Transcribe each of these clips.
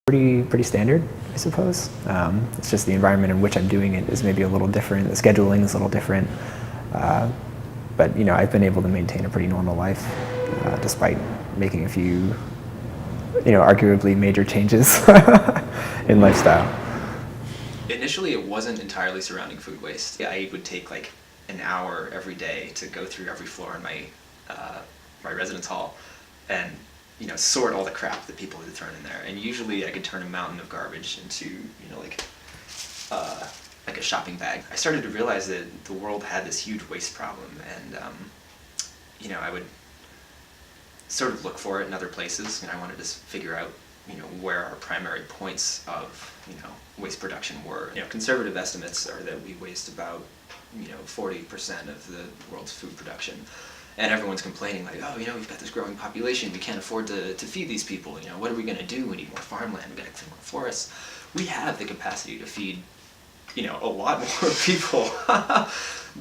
Pretty standard, I suppose. It's just the environment in which I'm doing it is maybe a little different. The scheduling is a little different. But I've been able to maintain a pretty normal life despite making a few, arguably major changes in lifestyle. Initially, it wasn't entirely surrounding food waste. I would take like an hour every day to go through every floor in my residence hall and sort all the crap that people had thrown in there. And usually I could turn a mountain of garbage into like a shopping bag. I started to realize that the world had this huge waste problem, and I would sort of look for it in other places, and I wanted to figure out where our primary points of waste production were. Conservative estimates are that we waste about 40% of the world's food production. And everyone's complaining like, oh, we've got this growing population, we can't afford to feed these people, what are we going to do? We need more farmland, we got to clear more forests. We have the capacity to feed, a lot more people,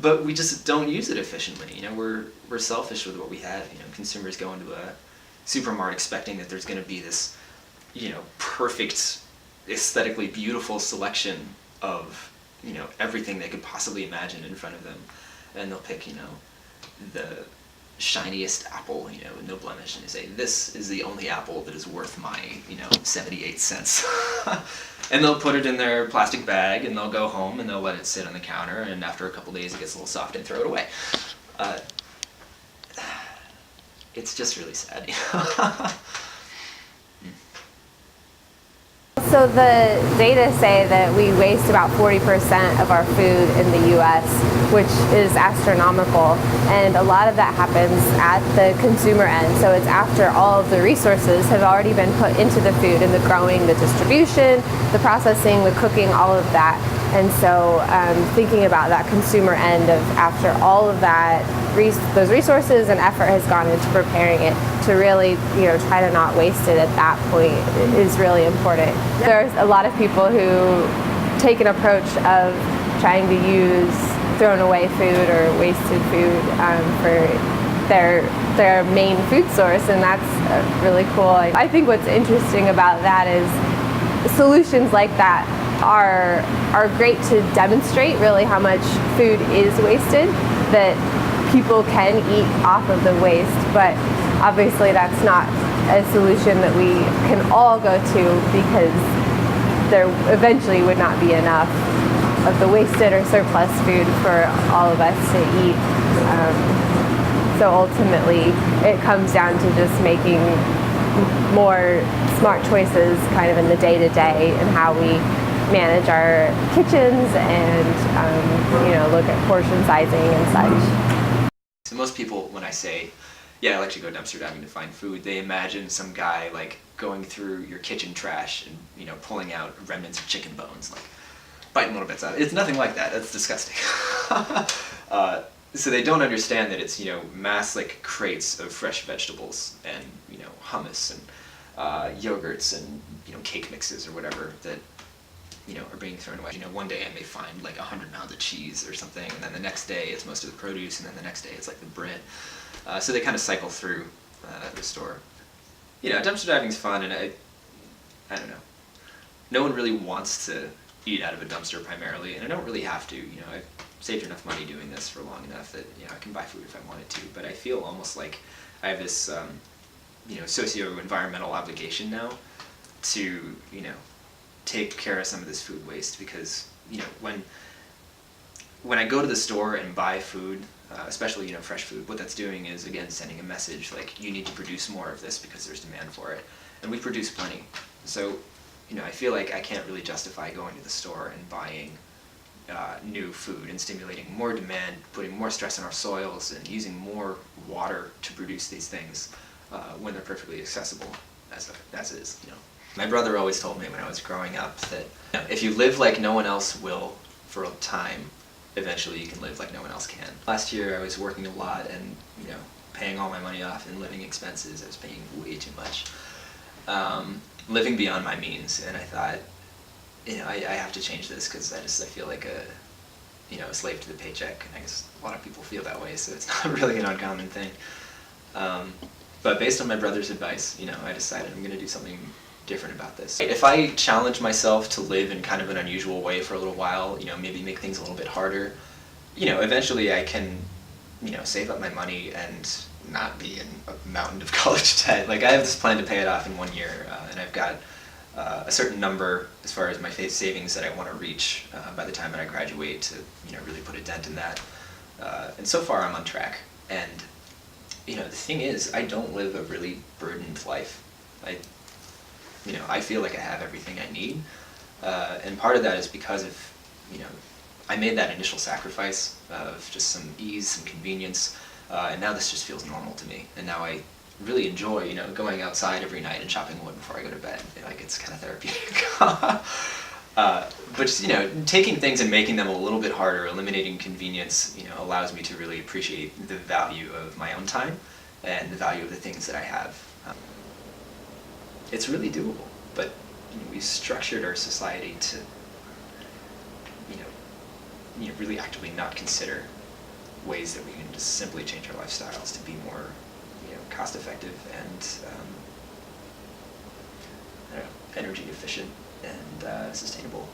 but we just don't use it efficiently. We're selfish with what we have. Consumers go into a supermarket expecting that there's going to be this, perfect, aesthetically beautiful selection of, everything they could possibly imagine in front of them, and they'll pick, the shiniest apple, with no blemish, and they say, this is the only apple that is worth my, 78 cents. And they'll put it in their plastic bag, and they'll go home, and they'll let it sit on the counter, and after a couple days it gets a little soft and throw it away. It's just really sad, So the data say that we waste about 40% of our food in the U.S., which is astronomical, and a lot of that happens at the consumer end. So it's after all of the resources have already been put into the food, and the growing, the distribution, the processing, the cooking, all of that. And so thinking about that consumer end of after all of that, those resources and effort has gone into preparing it, to really try to not waste it at that point is really important. There's a lot of people who take an approach of trying to use thrown away food or wasted food for their main food source, and that's really cool. I think what's interesting about that is solutions like that are great to demonstrate really how much food is wasted, that people can eat off of the waste, but obviously that's not a solution that we can all go to, because there eventually would not be enough of the wasted or surplus food for all of us to eat. So ultimately it comes down to just making more smart choices kind of in the day-to-day and how we manage our kitchens and look at portion sizing and such. So most people, when I say, yeah, I like to go dumpster diving to find food, they imagine some guy like going through your kitchen trash and pulling out remnants of chicken bones, like biting little bits out. It's nothing like that. That's disgusting. So they don't understand that it's mass like crates of fresh vegetables and hummus and yogurts and cake mixes or whatever that are being thrown away. One day I may find like 100 pounds of cheese or something, and then the next day it's most of the produce, and then the next day it's like the bread. So they kind of cycle through the store. Dumpster diving's fun, and I don't know. No one really wants to eat out of a dumpster primarily, and I don't really have to. I've saved enough money doing this for long enough that I can buy food if I wanted to. But I feel almost like I have this socio-environmental obligation now to take care of some of this food waste, because when I go to the store and buy food, especially fresh food, what that's doing is again sending a message like, you need to produce more of this because there's demand for it, and we produce plenty. So I feel like I can't really justify going to the store and buying new food and stimulating more demand, putting more stress on our soils, and using more water to produce these things when they're perfectly accessible as is. My brother always told me when I was growing up that if you live like no one else will for a time, eventually you can live like no one else can. Last year I was working a lot and paying all my money off in living expenses. I was paying way too much, living beyond my means, and I thought, I have to change this, because I feel like a slave to the paycheck, and I guess a lot of people feel that way, so it's not really an uncommon thing. But based on my brother's advice, I decided I'm going to do something different about this. If I challenge myself to live in kind of an unusual way for a little while, maybe make things a little bit harder, eventually I can, save up my money and not be in a mountain of college debt. Like, I have this plan to pay it off in 1 year, and I've got a certain number as far as my savings that I want to reach by the time that I graduate to, really put a dent in that. And so far I'm on track. And, the thing is, I don't live a really burdened life. I feel like I have everything I need. And part of that is because of, I made that initial sacrifice of just some ease, some convenience, and now this just feels normal to me. And now I really enjoy, going outside every night and chopping wood before I go to bed. Like, it's kind of therapeutic. But just, taking things and making them a little bit harder, eliminating convenience, allows me to really appreciate the value of my own time and the value of the things that I have. It's really doable, but we've structured our society to, really actively not consider ways that we can just simply change our lifestyles to be more, cost effective and energy efficient and sustainable.